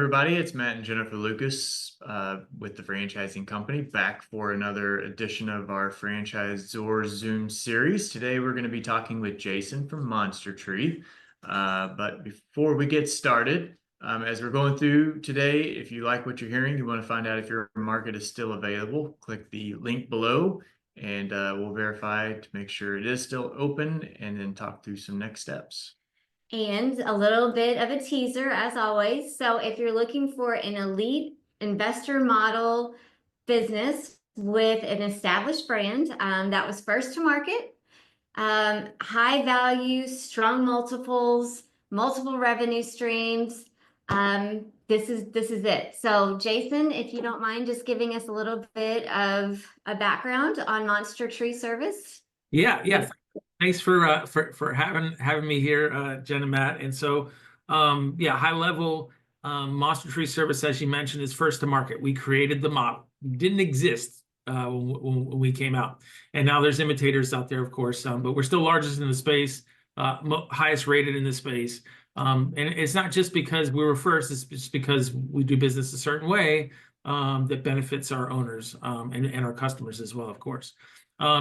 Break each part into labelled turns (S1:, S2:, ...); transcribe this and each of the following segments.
S1: everybody. It's Matt and Jennifer Lucas with the Franchising Company, back for another edition of our Franchisor Zoom series. Today we're going to be talking with Jason from Monster Tree. But before we get started, as we're going through today, if you like what you're hearing, you want to find out if your market is still available, click the link below and we'll verify to make sure it is still open and then talk through some next steps.
S2: And a little bit of a teaser, as always. So if you're looking for an elite investor model business with an established brand that was first to market, high value, strong multiples, multiple revenue streams, this is it. So Jason, if you don't mind just giving us a little bit of a background on Monster Tree Service.
S3: Yeah. Thanks for having me here, Jen and Matt. And so, high level, Monster Tree Service, as you mentioned, is first to market. We created the model. It didn't exist when we came out, and now there's imitators out there, of course. But we're still largest in the space, highest rated in the space. And it's not just because we were first; it's just because we do business a certain way that benefits our owners and our customers as well, of course.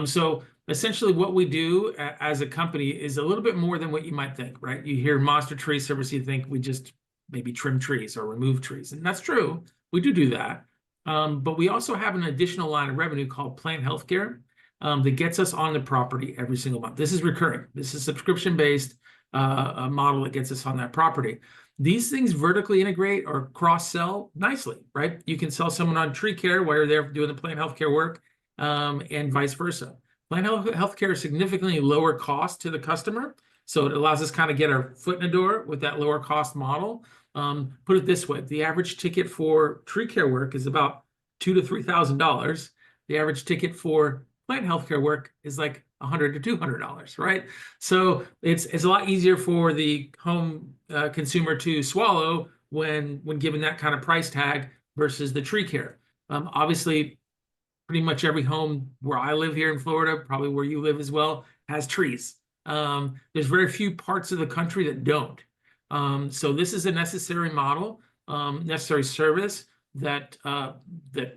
S3: So essentially what we do as a company is a little bit more than what you might think, right? You hear Monster Tree Service, you think we just maybe trim trees or remove trees. And that's true. We do that. But we also have an additional line of revenue called Plant Healthcare that gets us on the property every single month. This is recurring. This is subscription-based a model that gets us on that property. These things vertically integrate or cross-sell nicely, right? You can sell someone on tree care where they're doing the plant healthcare work, and vice versa. Plant healthcare is significantly lower cost to the customer, so it allows us kind of get our foot in the door with that lower cost model. Put it this way: the average ticket for tree care work is about $2,000 to $3,000. The average ticket for plant healthcare work is like $100 to $200, right? So it's a lot easier for the home consumer to swallow when given that kind of price tag versus the tree care. Obviously, pretty much every home where I live here in Florida, probably where you live as well, has trees. There's very few parts of the country that don't. So this is a necessary model, necessary service that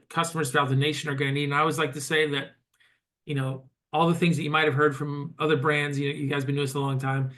S3: customers throughout the nation are going to need. And I always like to say that, all the things that you might have heard from other brands, you guys have been doing this a long time,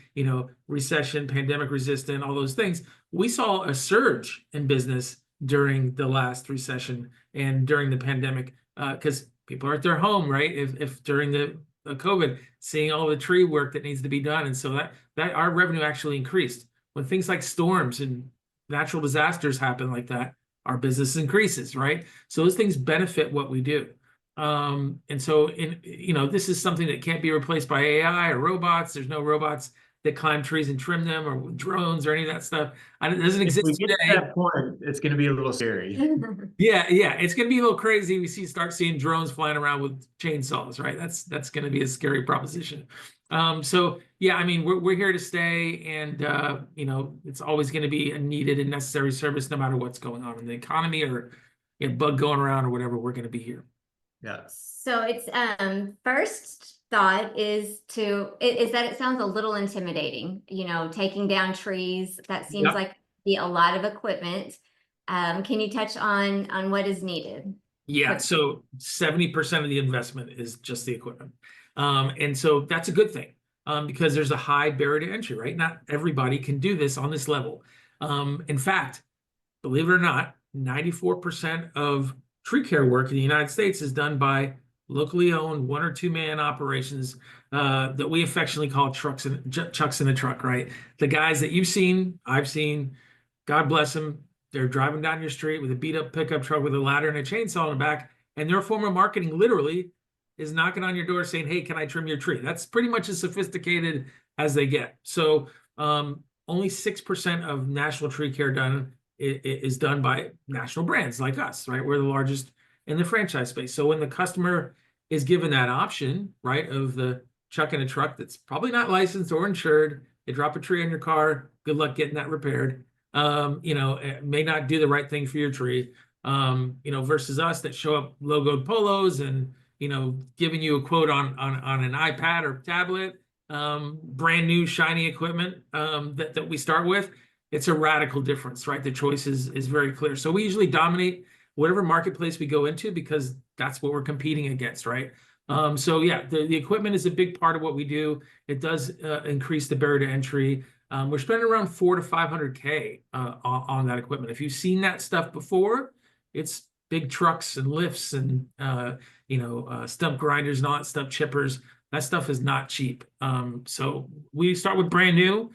S3: recession, pandemic resistant, all those things. We saw a surge in business during the last recession and during the pandemic, because people are at their home, right? If during the COVID, seeing all the tree work that needs to be done. And so that our revenue actually increased. When things like storms and natural disasters happen like that, our business increases, right? So those things benefit what we do. And so this is something that can't be replaced by AI or robots. There's no robots that climb trees and trim them, or drones or any of that stuff. It doesn't exist
S1: today. If we get to that point, it's going to be a little scary.
S3: Yeah, it's going to be a little crazy. We start seeing drones flying around with chainsaws, right? That's going to be a scary proposition. We're here to stay, and it's always going to be a needed and necessary service, no matter what's going on in the economy or a bug going around or whatever. We're going to be here.
S1: Yeah.
S2: So it's first thought is that it sounds a little intimidating, taking down trees. That seems like a lot of equipment. Can you touch on what is needed?
S3: Yeah, so 70% of the investment is just the equipment. And so that's a good thing, because there's a high barrier to entry, right? Not everybody can do this on this level. In fact, believe it or not, 94% of tree care work in the United States is done by locally owned 1 or 2 man operations that we affectionately call chucks in a truck, right? The guys that you've seen, I've seen, God bless them. They're driving down your street with a beat up pickup truck with a ladder and a chainsaw in the back, and their form of marketing literally is knocking on your door saying, "Hey, can I trim your tree?" That's pretty much as sophisticated as they get. So only 6% of national tree care done is done by national brands like us, right? We're the largest in the franchise space. So when the customer is given that option, right, of the chuck in a truck that's probably not licensed or insured, they drop a tree on your car, good luck getting that repaired. It may not do the right thing for your tree, versus us that show up logoed polos and, giving you a quote on an iPad or tablet, brand new shiny equipment that we start with. it's a radical difference, right? The choice is very clear. So we usually dominate whatever marketplace we go into because that's what we're competing against, right? So yeah, the equipment is a big part of what we do. It does increase the barrier to entry. We're spending around $400 to $500K on that equipment. If you've seen that stuff before, it's big trucks and lifts and stump grinders and all that stuff, chippers. That stuff is not cheap. So we start with brand new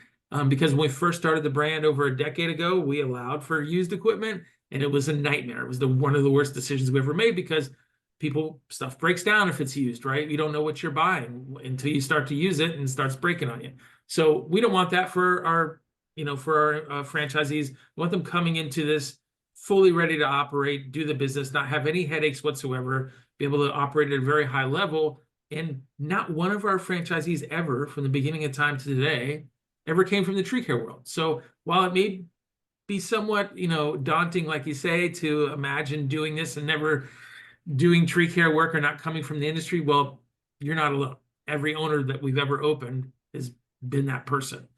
S3: because when we first started the brand over a decade ago, we allowed for used equipment, and it was a nightmare. It was one of the worst decisions we ever made because stuff breaks down if it's used, right? You don't know what you're buying until you start to use it and it starts breaking on you. So we don't want that for our franchisees. We want them coming into this fully ready to operate, do the business, not have any headaches whatsoever, be able to operate at a very high level. And not one of our franchisees ever, from the beginning of time to today, ever came from the tree care world. So while it may be somewhat, daunting, like you say, to imagine doing this and never doing tree care work or not coming from the industry, well, you're not alone. Every owner that we've ever opened has been that person.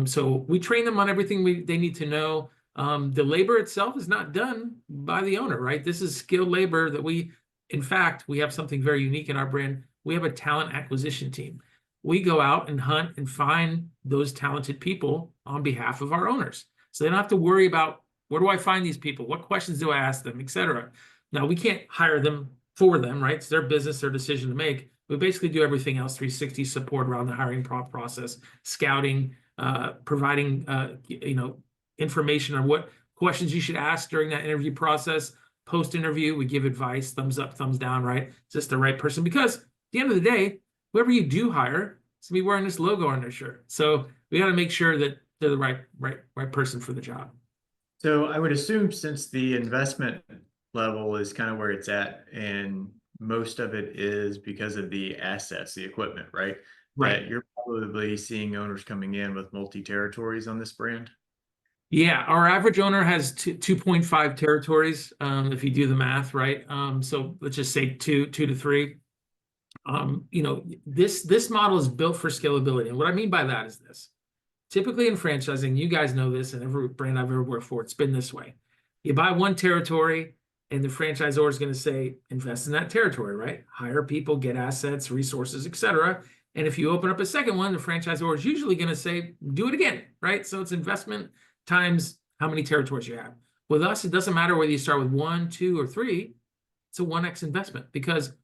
S3: So we train them on everything they need to know. The labor itself is not done by the owner, right? This is skilled labor that in fact, we have something very unique in our brand. We have a talent acquisition team. We go out and hunt and find those talented people on behalf of our owners. So they don't have to worry about, where do I find these people? What questions do I ask them, et cetera. Now, we can't hire them for them, right? It's their business, their decision to make. We basically do everything else, 360 support around the hiring process, scouting, providing, information on what questions you should ask during that interview process. Post-interview, we give advice, thumbs up, thumbs down, right? Is this the right person? Because at the end of the day, whoever you do hire is going to be wearing this logo on their shirt. So we got to make sure that they're the right person for the job.
S1: So I would assume, since the investment level is kind of where it's at, and most of it is because of the assets, the equipment, right?
S3: Right.
S1: That you're probably seeing owners coming in with multi-territories on this brand.
S3: Yeah, our average owner has 2.5 territories, if you do the math, right? So let's just say two to three. This model is built for scalability. And what I mean by that is this. Typically in franchising, you guys know this, and every brand I've ever worked for, it's been this way. You buy one territory, and the franchisor is going to say, invest in that territory, right? Hire people, get assets, resources, et cetera. And if you open up a second one, the franchisor is usually going to say, do it again, right? So it's investment times how many territories you have. With us, it doesn't matter whether you start with 1, 2, or 3. It's a 1x investment, because it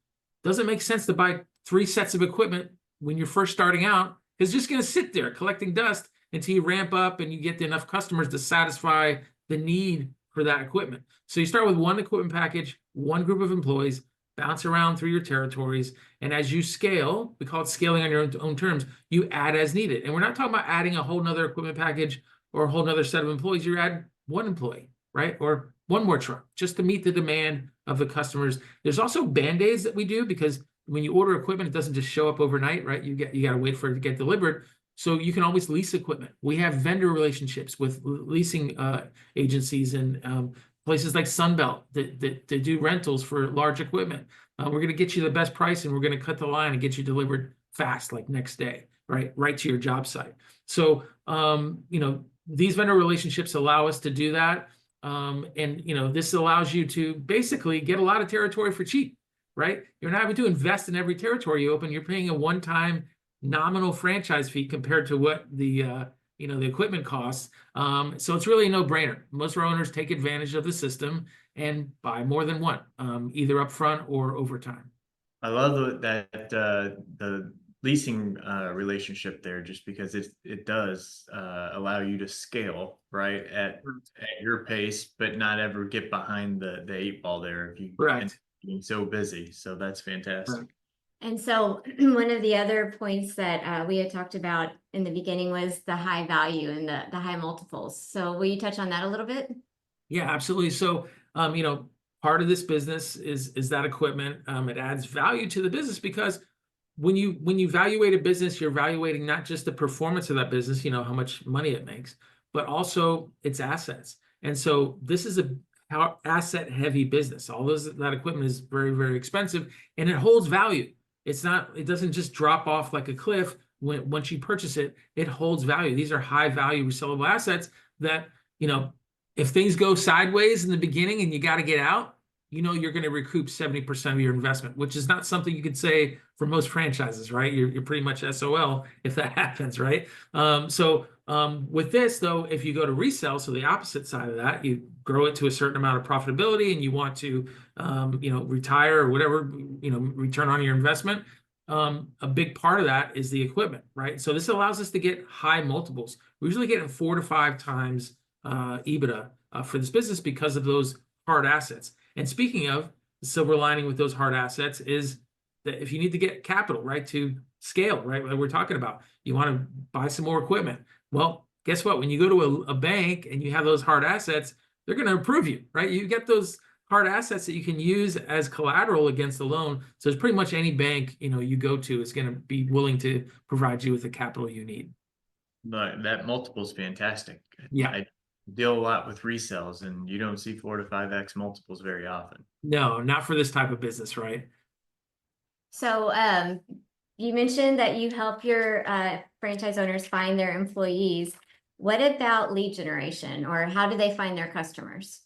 S3: doesn't make sense to buy 3 sets of equipment when you're first starting out. It's just going to sit there collecting dust until you ramp up and you get enough customers to satisfy the need for that equipment. So you start with one equipment package, one group of employees, bounce around through your territories. And as you scale, we call it scaling on your own terms, you add as needed. And we're not talking about adding a whole nother equipment package or a whole nother set of employees. You're adding one employee, right? Or one more truck, just to meet the demand of the customers. There's also Band-Aids that we do, because when you order equipment, it doesn't just show up overnight, right? You got to wait for it to get delivered. So you can always lease equipment. We have vendor relationships with leasing agencies and places like Sunbelt that do rentals for large equipment. We're going to get you the best price, and we're going to cut the line and get you delivered fast, like next day, right to your job site. So these vendor relationships allow us to do that. This allows you to basically get a lot of territory for cheap, right? You're not having to invest in every territory you open. You're paying a one-time nominal franchise fee compared to what the equipment costs. So it's really a no-brainer. Most of our owners take advantage of the system and buy more than one, either upfront or over time.
S1: I love that the leasing relationship there, just because it does allow you to scale right at your pace, but not ever get behind the 8 ball there if you being so busy. So that's fantastic.
S3: Right.
S2: And so one of the other points that we had talked about in the beginning was the high value and the high multiples. So will you touch on that a little bit?
S3: Yeah, absolutely. So, part of this business is that equipment. It adds value to the business, because when you evaluate a business, you're evaluating not just the performance of that business, how much money it makes, but also its assets. And so this is a asset heavy business. That equipment is very, very expensive, and it holds value. It doesn't just drop off like a cliff once you purchase it. It holds value. These are high value resellable assets that, if things go sideways in the beginning and you got to get out, you're going to recoup 70% of your investment, which is not something you could say for most franchises, right? You're pretty much SOL if that happens, right? With this, though, if you go to resell, so the opposite side of that, you grow it to a certain amount of profitability and you want to, retire or whatever, return on your investment. A big part of that is the equipment, right? So this allows us to get high multiples. We usually get 4 to 5 times EBITDA for this business because of those hard assets. And speaking of, the silver lining with those hard assets is that if you need to get capital, right, to scale, right, like we're talking about, you want to buy some more equipment. Well, guess what? When you go to a bank and you have those hard assets, they're going to approve you, right? You get those hard assets that you can use as collateral against the loan. So it's pretty much any bank, you go to is going to be willing to provide you with the capital you need.
S1: But that multiple is fantastic.
S3: Yeah.
S1: I deal a lot with resells, and you don't see 4 to 5x multiples very often.
S3: No, not for this type of business, right?
S2: So you mentioned that you help your franchise owners find their employees. What about lead generation, or how do they find their customers?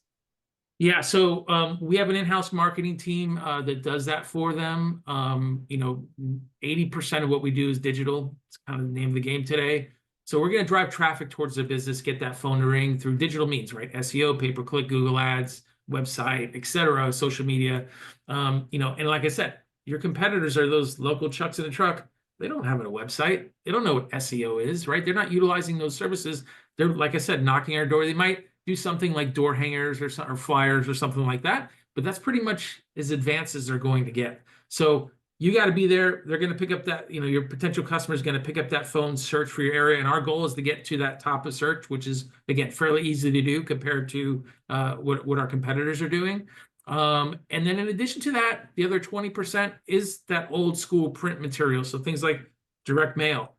S3: Yeah, so we have an in-house marketing team that does that for them. 80% of what we do is digital. It's kind of the name of the game today. So we're going to drive traffic towards the business, get that phone to ring through digital means, right? SEO, pay-per-click, Google Ads, website, etc., social media. And like I said, your competitors are those local chucks in a truck. They don't have a website. They don't know what SEO is, right? They're not utilizing those services. They're, like I said, knocking our door. They might do something like door hangers or flyers or something like that, but that's pretty much as advanced as they're going to get. So you got to be there. They're going to pick up that, your potential customer is going to pick up that phone, search for your area. And our goal is to get to that top of search, which is, again, fairly easy to do compared to what our competitors are doing. And then in addition to that, the other 20% is that old school print material. So things like direct mail,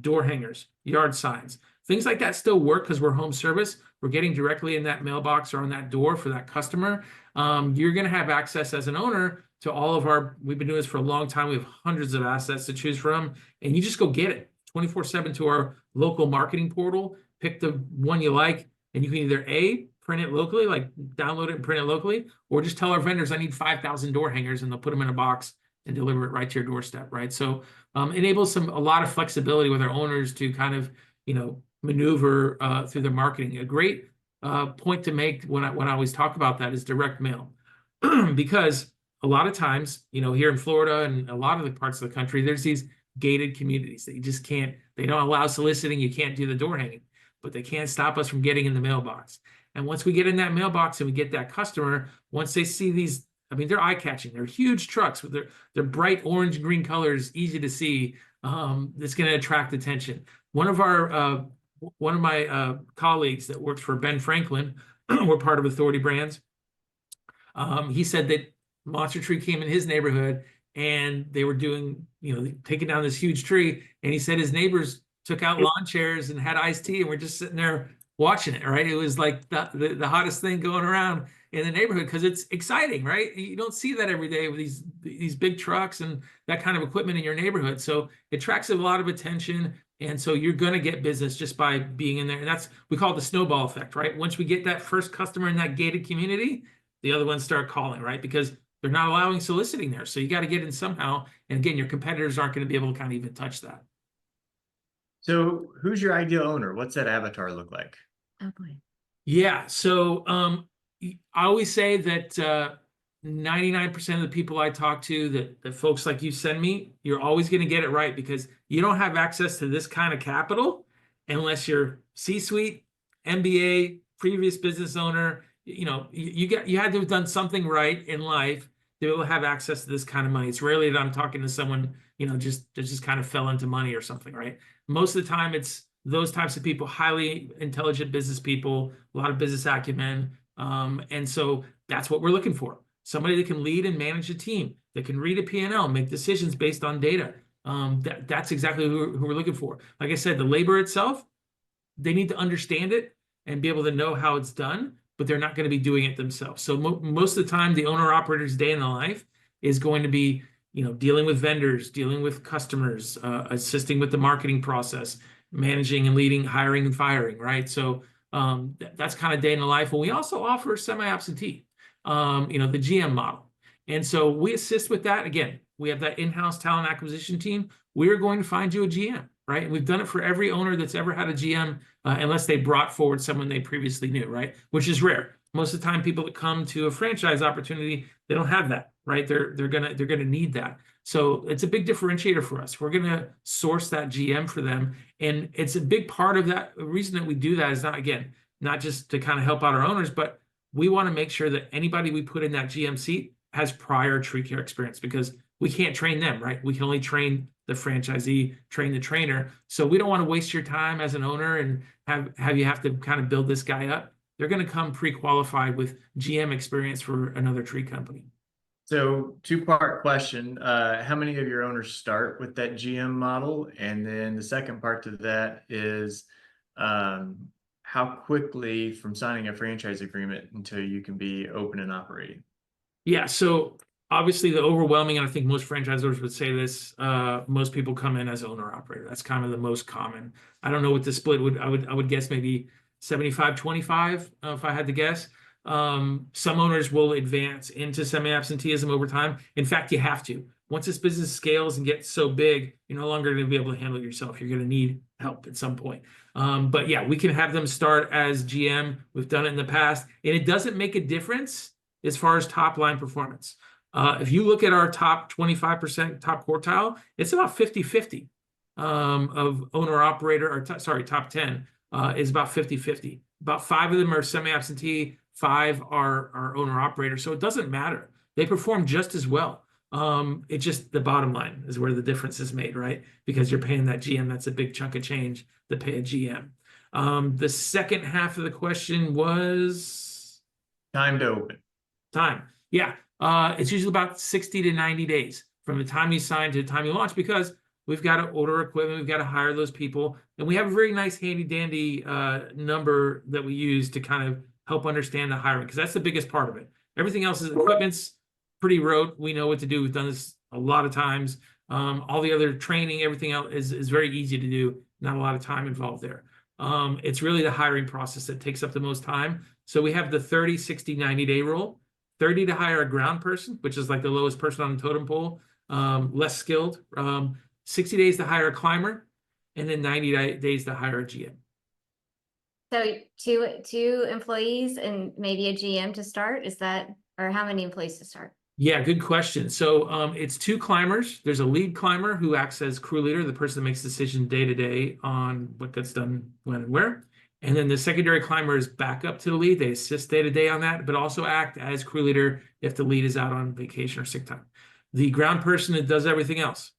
S3: door hangers, yard signs, things like that still work because we're home service. We're getting directly in that mailbox or on that door for that customer. You're going to have access as an owner to all of we've been doing this for a long time. We have hundreds of assets to choose from, and you just go get it 24/7 to our local marketing portal, pick the one you like, and you can either print it locally, like download it and print it locally, or just tell our vendors, I need 5,000 door hangers, and they'll put them in a box and deliver it right to your doorstep, right? So enables a lot of flexibility with our owners to kind of, maneuver through their marketing. A great point to make when I always talk about that is direct mail, because a lot of times, here in Florida and a lot of the parts of the country, there's these gated communities that you just can't, they don't allow soliciting, you can't do the door hanging, but they can't stop us from getting in the mailbox. And once we get in that mailbox and we get that customer, once they see these, they're eye-catching. They're huge trucks with their bright orange and green colors, easy to see. That's going to attract attention. One of my colleagues that works for Ben Franklin, we're part of Authority Brands. He said that Monster Tree came in his neighborhood and they were doing, taking down this huge tree. And he said his neighbors took out lawn chairs and had iced tea, and we're just sitting there watching it, right? It was like the hottest thing going around in the neighborhood because it's exciting, right? You don't see that every day with these big trucks and that kind of equipment in your neighborhood. So it attracts a lot of attention. And so you're going to get business just by being in there. And we call it the snowball effect, right? Once we get that first customer in that gated community, the other ones start calling, right? Because they're not allowing soliciting there. So you got to get in somehow. And again, your competitors aren't going to be able to kind of even touch that.
S1: So who's your ideal owner? What's that avatar look like?
S2: Oh boy.
S3: Yeah. So I always say that 99% of the people I talk to, that folks like you send me, you're always going to get it right, because you don't have access to this kind of capital unless you're C-suite, MBA, previous business owner. You had to have done something right in life to be able to have access to this kind of money. It's rarely that I'm talking to someone, just kind of fell into money or something, right? Most of the time, it's those types of people, highly intelligent business people, a lot of business acumen. And so that's what we're looking for. Somebody that can lead and manage a team, that can read a P&L, make decisions based on data. That's exactly who we're looking for. Like I said, the labor itself, they need to understand it and be able to know how it's done, but they're not going to be doing it themselves. So most of the time, the owner-operator's day in the life is going to be, dealing with vendors, dealing with customers, assisting with the marketing process, managing and leading, hiring and firing, right? So That's kind of day in the life. And we also offer semi-absentee, the GM model. And so we assist with that. Again, we have that in-house talent acquisition team. We're going to find you a GM, right? And we've done it for every owner that's ever had a GM, unless they brought forward someone they previously knew, right? Which is rare. Most of the time, people that come to a franchise opportunity, they don't have that, right? They're gonna need that. So it's a big differentiator for us. We're gonna source that GM for them, and it's a big part of that. The reason that we do that is not just to kind of help out our owners, but we want to make sure that anybody we put in that GM seat has prior tree care experience, because we can't train them, right? We can only train the franchisee, train the trainer. So we don't want to waste your time as an owner and have you have to kind of build this guy up. They're going to come pre-qualified with GM experience for another tree company.
S1: So two-part question. How many of your owners start with that GM model? And then the second part to that is how quickly from signing a franchise agreement until you can be open and operating?
S3: Yeah, so obviously the overwhelming, and I think most franchisors would say this, most people come in as owner operator. That's kind of the most common. I don't know what the split would, I would guess maybe 75-25 if I had to guess. Some owners will advance into semi-absenteeism over time. In fact, you have to. Once this business scales and gets so big, you're no longer going to be able to handle it yourself. You're going to need help at some point. But yeah, we can have them start as GM. We've done it in the past, and it doesn't make a difference as far as top line performance. If you look at our top 25% top quartile, it's about 50-50 of owner operator, or top 10 is about 50-50. About 5 of them are semi-absentee, 5 are owner operator. So it doesn't matter. They perform just as well. It's just the bottom line is where the difference is made, right? Because you're paying that GM. That's a big chunk of change to pay a GM. The second half of the question was
S1: Time to open.
S3: time. Yeah. It's usually about 60 to 90 days from the time you sign to the time you launch, because we've got to order equipment, we've got to hire those people, and we have a very nice handy dandy number that we use to kind of help understand the hiring, because that's the biggest part of it. Everything else is equipment's pretty rote. We know what to do. We've done this a lot of times. All the other training, everything else is very easy to do. Not a lot of time involved there. It's really the hiring process that takes up the most time. So we have the 30, 60, 90-day rule. 30 to hire a ground person, which is like the lowest person on the totem pole, less skilled. 60 days to hire a climber, and then 90 days to hire a GM.
S2: So two employees and maybe a GM to start, is that, or how many employees to start?
S3: Yeah, good question. So it's 2 climbers. There's a lead climber who acts as crew leader, the person that makes decisions day to day on what gets done when and where. And then the secondary climber is back up to the lead. They assist day to day on that, but also act as crew leader if the lead is out on vacation or sick time. The ground person that does everything else.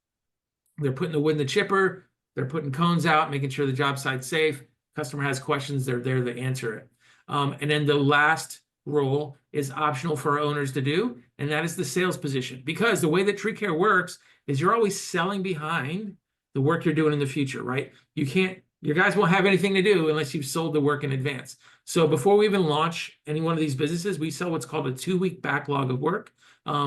S3: They're putting the wood in the chipper. They're putting cones out, making sure the job site's safe. Customer has questions, they're there to answer it. And then the last role is optional for our owners to do, and that is the sales position. Because the way that tree care works is you're always selling behind the work you're doing in the future, right? Your guys won't have anything to do unless you've sold the work in advance. So before we even launch any one of these businesses, we sell what's called a 2-week backlog of work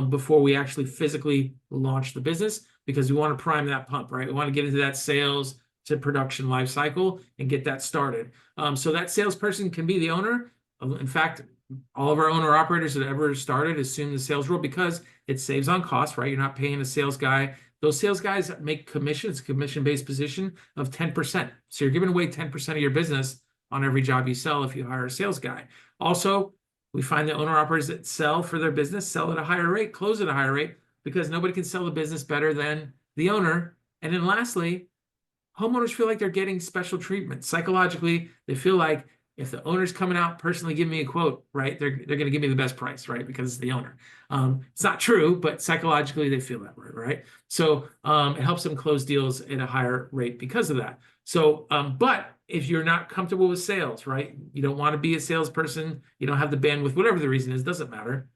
S3: before we actually physically launch the business, because we want to prime that pump, right? We want to get into that sales to production life cycle and get that started. So that salesperson can be the owner. In fact, all of our owner operators that ever started assume the sales role because it saves on costs, right? You're not paying a sales guy. Those sales guys make commissions, commission-based position of 10%. So you're giving away 10% of your business on every job you sell if you hire a sales guy. Also, we find that owner operators that sell for their business sell at a higher rate, close at a higher rate, because nobody can sell the business better than the owner. And then lastly, homeowners feel like they're getting special treatment. Psychologically, they feel like if the owner's coming out personally giving me a quote, right, they're going to give me the best price, right, because it's the owner. It's not true, but psychologically they feel that way, right? So it helps them close deals at a higher rate because of that. So, but if you're not comfortable with sales, right, you don't want to be a salesperson, you don't have the bandwidth, whatever the reason is, doesn't matter.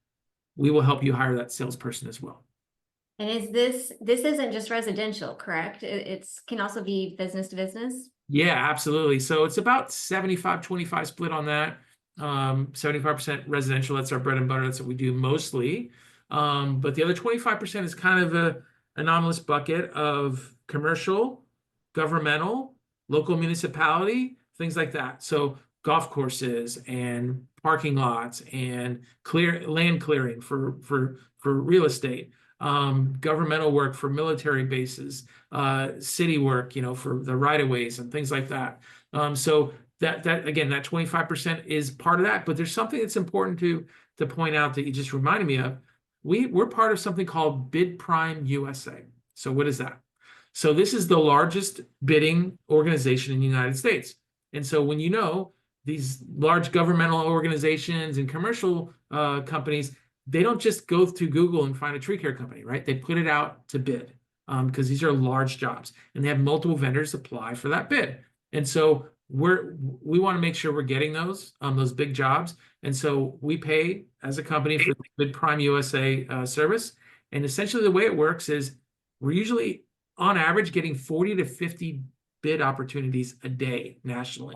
S3: We will help you hire that salesperson as well.
S2: And is this isn't just residential, correct? It's can also be business to business?
S3: Yeah, absolutely. So it's about 75-25 split on that. 75% residential, that's our bread and butter. That's what we do mostly. But the other 25% is kind of a anomalous bucket of commercial, governmental, local municipality, things like that. So golf courses and parking lots and land clearing for real estate, governmental work for military bases, city work, you know, for the right of ways and things like that. So that again, that 25% is part of that. But there's something that's important to point out that you just reminded me of. We're part of something called Bid Prime USA. So what is that? So this is the largest bidding organization in the United States. And so when you know these large governmental organizations and commercial companies, they don't just go to Google and find a tree care company, right? They put it out to bid because these are large jobs and they have multiple vendors apply for that bid. And so we want to make sure we're getting those big jobs. And so we pay as a company for the Bid Prime USA service. And essentially the way it works is we're usually on average getting 40 to 50 bid opportunities a day nationally.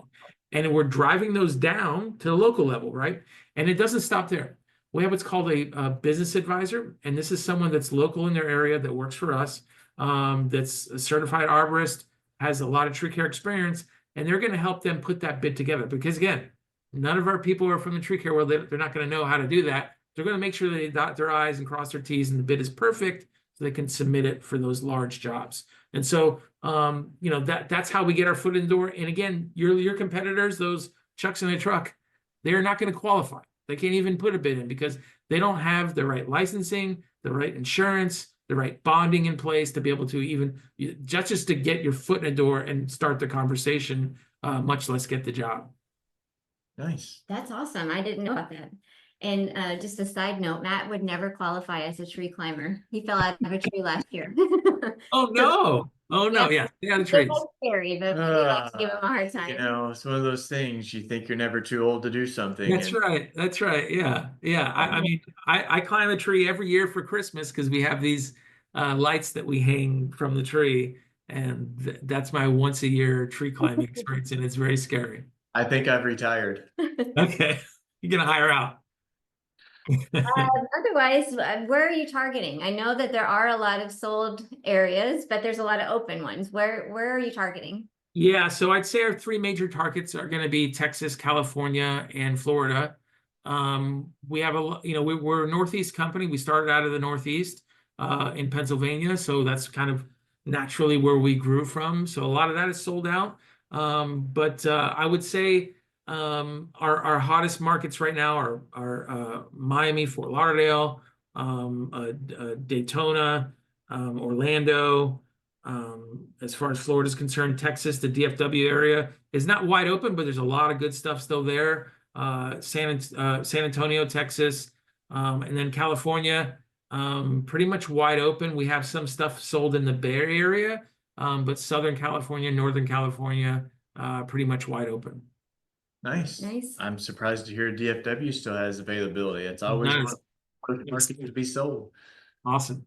S3: And we're driving those down to the local level, right? And it doesn't stop there. We have what's called a business advisor. And this is someone that's local in their area that works for us, that's a certified arborist, has a lot of tree care experience, and they're going to help them put that bid together. Because again, none of our people are from the tree care world. They're not going to know how to do that. They're going to make sure they dot their I's and cross their T's and the bid is perfect so they can submit it for those large jobs. And so, you know, that's how we get our foot in the door. And again, your competitors, those chucks in a truck, they're not going to qualify. They can't even put a bid in because they don't have the right licensing, the right insurance, the right bonding in place to be able to even just to get your foot in the door and start the conversation, much less get the job.
S1: Nice.
S2: That's awesome. I didn't know about that. And just a side note, Matt would never qualify as a tree climber. He fell out of a tree last year.
S3: Oh no. Oh no, yeah. Stay out of trees.
S2: It's scary, but we like to give him a hard time.
S1: You know, it's one of those things you think you're never too old to do something.
S3: That's right. That's right. Yeah. Yeah. I mean, I climb a tree every year for Christmas because we have these lights that we hang from the tree. And that's my once a year tree climbing experience. And it's very scary.
S1: I think I've retired.
S3: Okay. You're going to hire out.
S2: Otherwise, where are you targeting? I know that there are a lot of sold areas, but there's a lot of open ones. Where are you targeting?
S3: Yeah, so I'd say our three major targets are going to be Texas, California, and Florida. We have we're a Northeast company. We started out of the Northeast in Pennsylvania, so that's kind of naturally where we grew from. So a lot of that is sold out. But I would say our hottest markets right now are Miami, Fort Lauderdale, Daytona, Orlando. As far as Florida is concerned, Texas, the DFW area is not wide open, but there's a lot of good stuff still there. San Antonio, Texas, and then California, pretty much wide open. We have some stuff sold in the Bay Area, but Southern California, Northern California, pretty much wide open.
S1: Nice. I'm surprised to hear DFW still has availability. It's always
S3: Nice.
S1: one market to be sold.
S3: Awesome.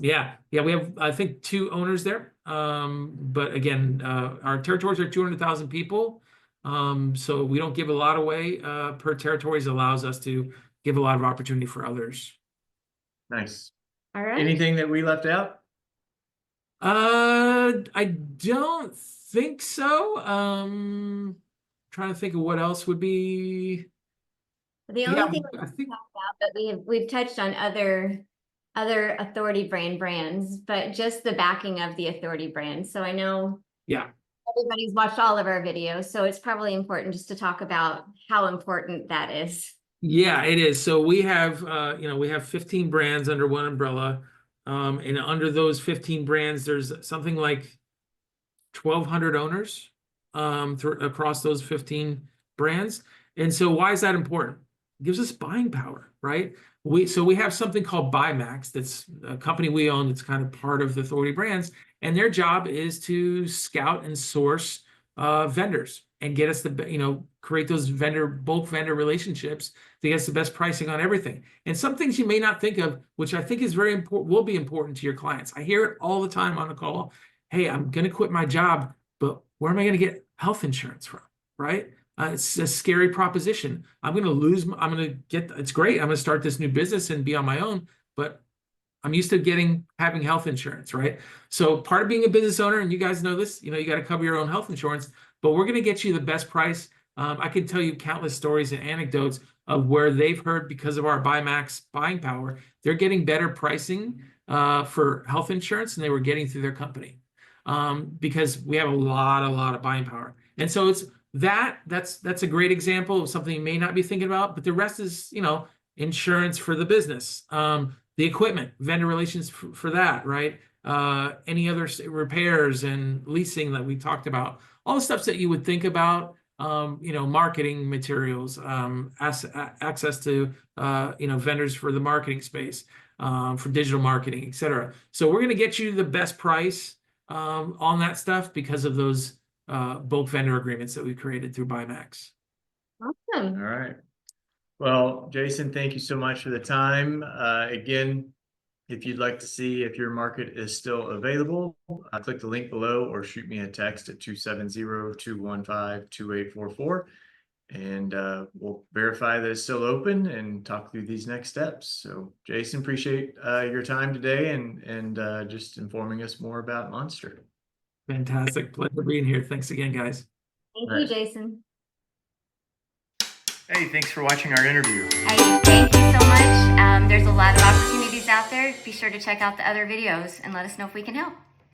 S3: Yeah. We have, I think, 2 owners there. But again, our territories are 200,000 people. So we don't give a lot away per territories. Allows us to give a lot of opportunity for others.
S1: Nice.
S2: All right.
S1: Anything that we left out?
S3: I don't think so. Trying to think of what else would be.
S2: The only thing we talked about, but we've touched on other authority brands, but just the backing of the authority brand. So I know everybody's watched all of our videos, so it's probably important just to talk about how important that is.
S3: Yeah, it is. So we have we have 15 brands under one umbrella. And under those 15 brands, there's something like 1,200 owners across those 15 brands. And so why is that important? It gives us buying power, right? We have something called BuyMax. That's a company we own that's kind of part of the Authority Brands. And their job is to scout and source vendors and get us create those bulk vendor relationships to get us the best pricing on everything. And some things you may not think of, which I think is very important, will be important to your clients. I hear it all the time on the call. Hey, I'm going to quit my job, but where am I going to get health insurance from? Right? It's a scary proposition. It's great. I'm going to start this new business and be on my own, but I'm used to having health insurance, right? So part of being a business owner, and you guys know this, you got to cover your own health insurance, but we're going to get you the best price I can tell you countless stories and anecdotes of where they've heard, because of our BuyMax buying power, they're getting better pricing for health insurance than they were getting through their company, because we have a lot of buying power. And so it's that's a great example of something you may not be thinking about, but the rest is, insurance for the business, the equipment, vendor relations for that, right? Any other repairs and leasing that we talked about, all the stuff that you would think about, marketing materials, access to, vendors for the marketing space, for digital marketing, et cetera. So we're going to get you the best price on that stuff because of those bulk vendor agreements that we created through BuyMax.
S2: Awesome.
S1: All right. Well, Jason, thank you so much for the time. Again, if you'd like to see if your market is still available, click the link below or shoot me a text at 270-215-2844. And we'll verify that it's still open and talk through these next steps. So Jason, appreciate your time today and just informing us more about Monster.
S3: Fantastic. Pleasure being here. Thanks again, guys.
S2: Thank
S1: Right.
S2: you, Jason.
S1: Hey, thanks for watching our interview.
S2: Hey, thank you so much. There's a lot of opportunities out there. Be sure to check out the other videos and let us know if we can help.